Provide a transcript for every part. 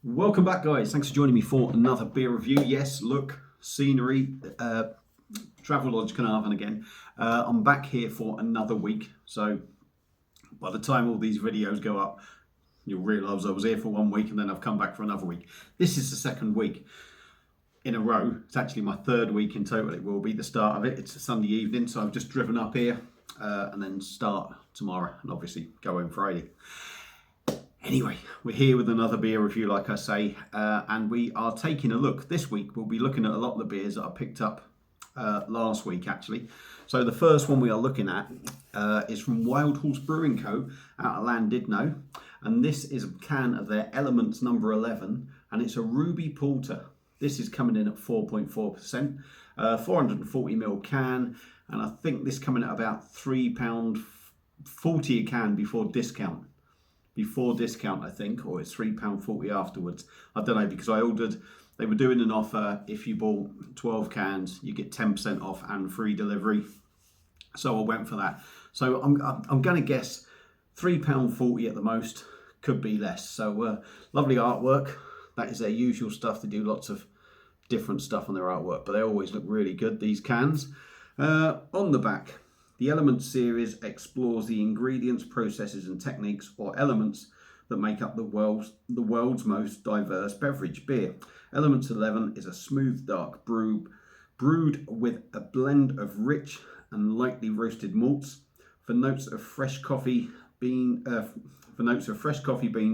Welcome back, guys. Thanks for joining me for another beer review. Yes, look, scenery, Travelodge Carnarvon again. I'm back here for another week, so by the time all these videos go up, you'll realise I was here for 1 week and then I've come back for another week. This is the second week in a row. It's actually my third week in total. It will be the start of it. It's a Sunday evening, so I've just driven up here and then start tomorrow and obviously go home Friday. Anyway, we're here with another beer review, like I say, and we are taking a look. This week, we'll be looking at a lot of the beers that I picked up last week, actually. So the first one we are looking at is from Wild Horse Brewing Co. out of Llandudno. And this is a can of their Elements number 11, and it's a Ruby Porter. This is coming in at 4.4%, 440ml can, and I think this coming at about £3.40 a can before discount. I think, or it's £3.40 afterwards. I don't know, because I ordered, they were doing an offer. If you bought 12 cans, you get 10% off and free delivery. So I went for that. So I'm going to guess £3.40 at the most, could be less. So lovely artwork. That is their usual stuff. They do lots of different stuff on their artwork, but they always look really good, these cans. On the back, the Elements series explores the ingredients, processes and techniques or elements that make up the world's most diverse beverage, beer. Elements 11 is a smooth dark brew brewed with a blend of rich and lightly roasted malts for notes of fresh coffee beans,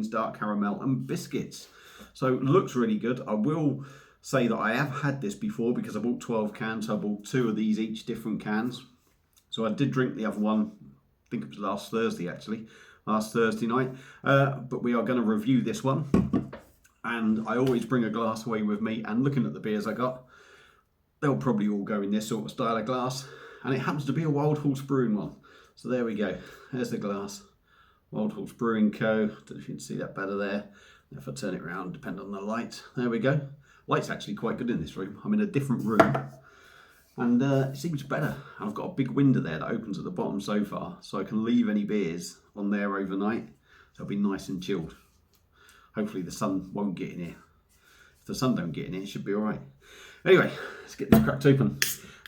dark caramel and biscuits. So it looks really good. I will say that I have had this before because I bought 12 cans. So I bought 2 of these each, different cans. So I did drink the other one, I think it was last Thursday night, but we are going to review this one. And I always bring a glass away with me, and looking at the beers I got, they'll probably all go in this sort of style of glass. And it happens to be a Wild Horse Brewing one. So there we go, there's the glass. Wild Horse Brewing Co. Don't know if you can see that better there. If I turn it around, depending on the light. There we go. Light's actually quite good in this room. I'm in a different room. And it seems better. I've got a big window there that opens at the bottom so far, so I can leave any beers on there overnight. So it'll be nice and chilled. Hopefully the sun won't get in here. If the sun don't get in here, it should be all right. Anyway, let's get this cracked open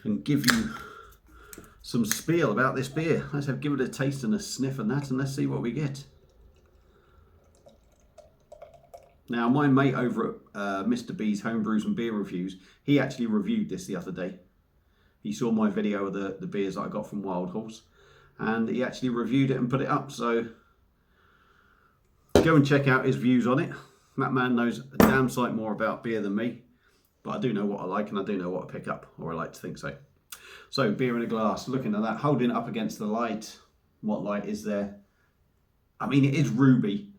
and give you some spiel about this beer. Let's give it a taste and a sniff and that, and let's see what we get. Now, my mate over at Mr. B's Homebrews and Beer Reviews, he actually reviewed this the other day. He saw my video of the beers that I got from Wild Horse, and he actually reviewed it and put it up. So go and check out his views on it. That man knows a damn sight more about beer than me, but I do know what I like and I do know what to pick up, or I like to think so. So beer in a glass, looking at that, holding it up against the light. What light is there? I mean, it is ruby.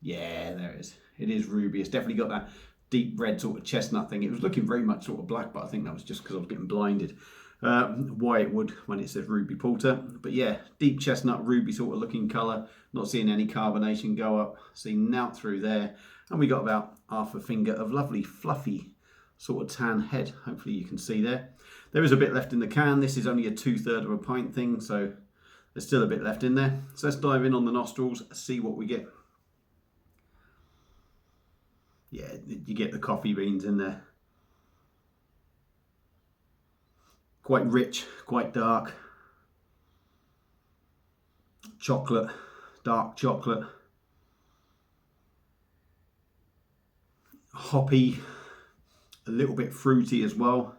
Yeah, there it is. It is ruby. It's definitely got that deep red sort of chestnut thing. It was looking very much sort of black, but I think that was just because I was getting blinded. Why it would when it says Ruby Porter. But yeah, deep chestnut, ruby sort of looking colour. Not seeing any carbonation go up. Seeing nout through there. And we got about half a finger of lovely, fluffy sort of tan head. Hopefully you can see there. There is a bit left in the can. This is only a 2/3 of a pint thing, so there's still a bit left in there. So let's dive in on the nostrils, see what we get. Yeah, you get the coffee beans in there. Quite rich, quite dark. Chocolate, dark chocolate. Hoppy, a little bit fruity as well.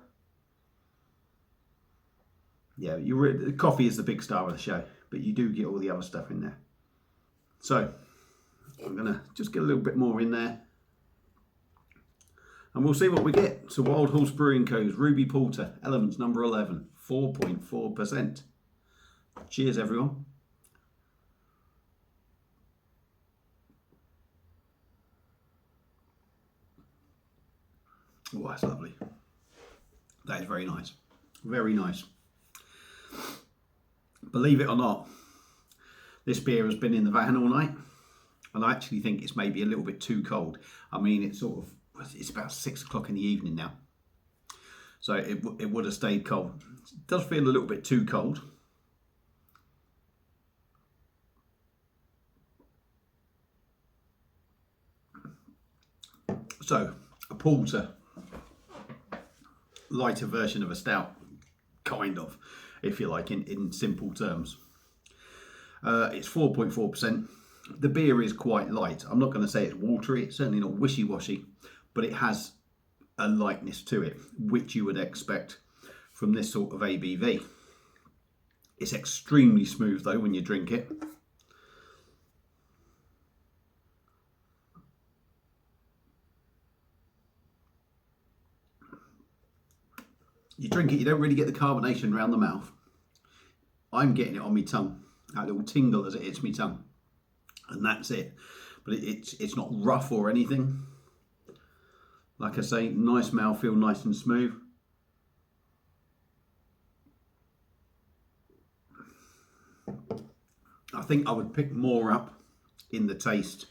Yeah, the coffee is the big star of the show, but you do get all the other stuff in there. So, I'm going to just get a little bit more in there. And we'll see what we get. So Wild Horse Brewing Co.'s Ruby Porter, Elements number 11, 4.4%. Cheers, everyone. Oh, that's lovely. That is very nice. Very nice. Believe it or not, this beer has been in the van all night. And I actually think it's maybe a little bit too cold. I mean, it's about 6 o'clock in the evening now. So it would have stayed cold. It does feel a little bit too cold. So a porter, lighter version of a stout, kind of, if you like, in simple terms. It's 4.4%. The beer is quite light. I'm not going to say it's watery. It's certainly not wishy-washy, but it has a lightness to it, which you would expect from this sort of ABV. It's extremely smooth though when you drink it. You drink it, you don't really get the carbonation around the mouth. I'm getting it on my tongue, that little tingle as it hits my tongue, and that's it. But it's not rough or anything. Like I say, nice mouthfeel, nice and smooth. I think I would pick more up in the taste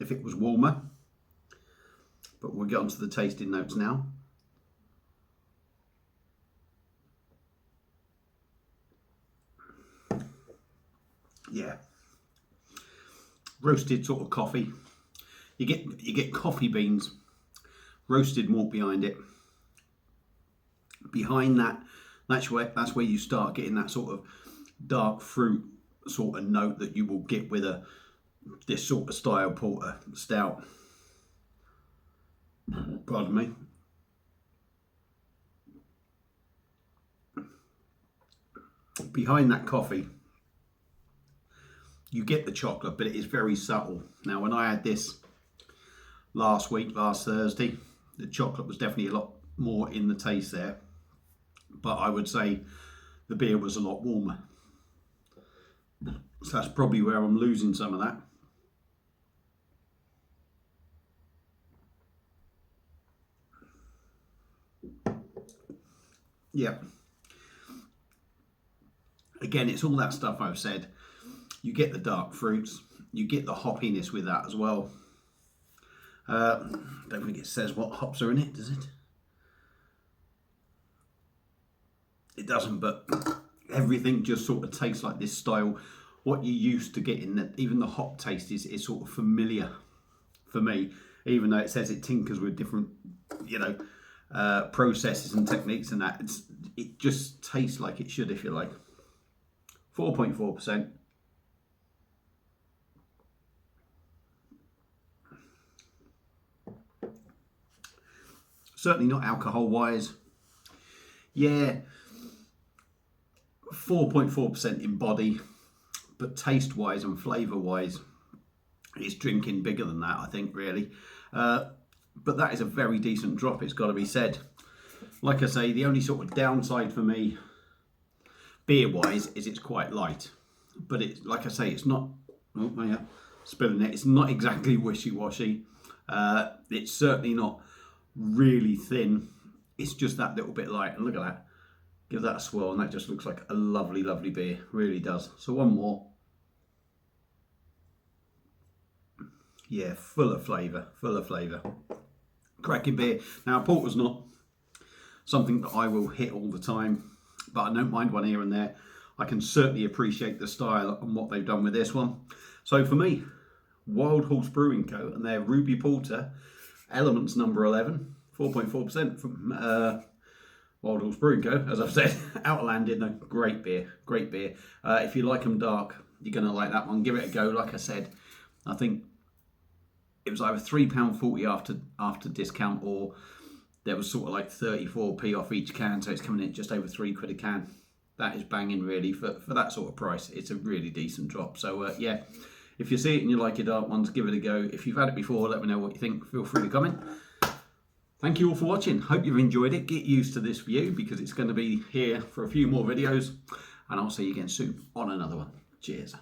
if it was warmer, but we'll get onto the tasting notes now. Yeah, roasted sort of coffee. You get coffee beans, roasted malt behind it. Behind that, that's where you start getting that sort of dark fruit sort of note that you will get with this sort of style porter stout. Pardon me. Behind that coffee, you get the chocolate, but it is very subtle. Now, when I had this last Thursday, the chocolate was definitely a lot more in the taste there, but I would say the beer was a lot warmer. So that's probably where I'm losing some of that. Yeah. Again, it's all that stuff I've said. You get the dark fruits, you get the hoppiness with that as well. Don't think it says what hops are in it, does it? It doesn't, but everything just sort of tastes like this style. What you used to get in that, even the hop taste is sort of familiar for me, even though it says it tinkers with different, processes and techniques and that. It just tastes like it should, if you like. 4.4%. Certainly not alcohol wise. Yeah, 4.4% in body, but taste wise and flavour wise, it's drinking bigger than that, I think, really. But that is a very decent drop, it's got to be said. Like I say, the only sort of downside for me, beer wise, is it's quite light. But it's, like I say, it's not, oh yeah, spilling it, it's not exactly wishy-washy. It's certainly not really thin. It's just that little bit light, and look at that. Give that a swirl, and that just looks like a lovely, lovely beer. Really does. So one more. Yeah, full of flavour, full of flavour. Cracking beer. Now, porter's not something that I will hit all the time, but I don't mind one here and there. I can certainly appreciate the style and what they've done with this one. So for me, Wild Horse Brewing Co. and their Ruby Porter, Elements number 11, 4.4% from Wild Horse Brewing Co. As I've said, outlanded, no, great beer, great beer. If you like them dark, you're going to like that one. Give it a go. Like I said, I think it was either £3.40 after discount, or there was sort of like 34p off each can, so it's coming in just over £3 a can. That is banging, really, for that sort of price. It's a really decent drop. So yeah, if you see it and you like your dark ones, give it a go. If you've had it before, let me know what you think. Feel free to comment. Thank you all for watching. Hope you've enjoyed it. Get used to this view because it's going to be here for a few more videos, and I'll see you again soon on another one. Cheers.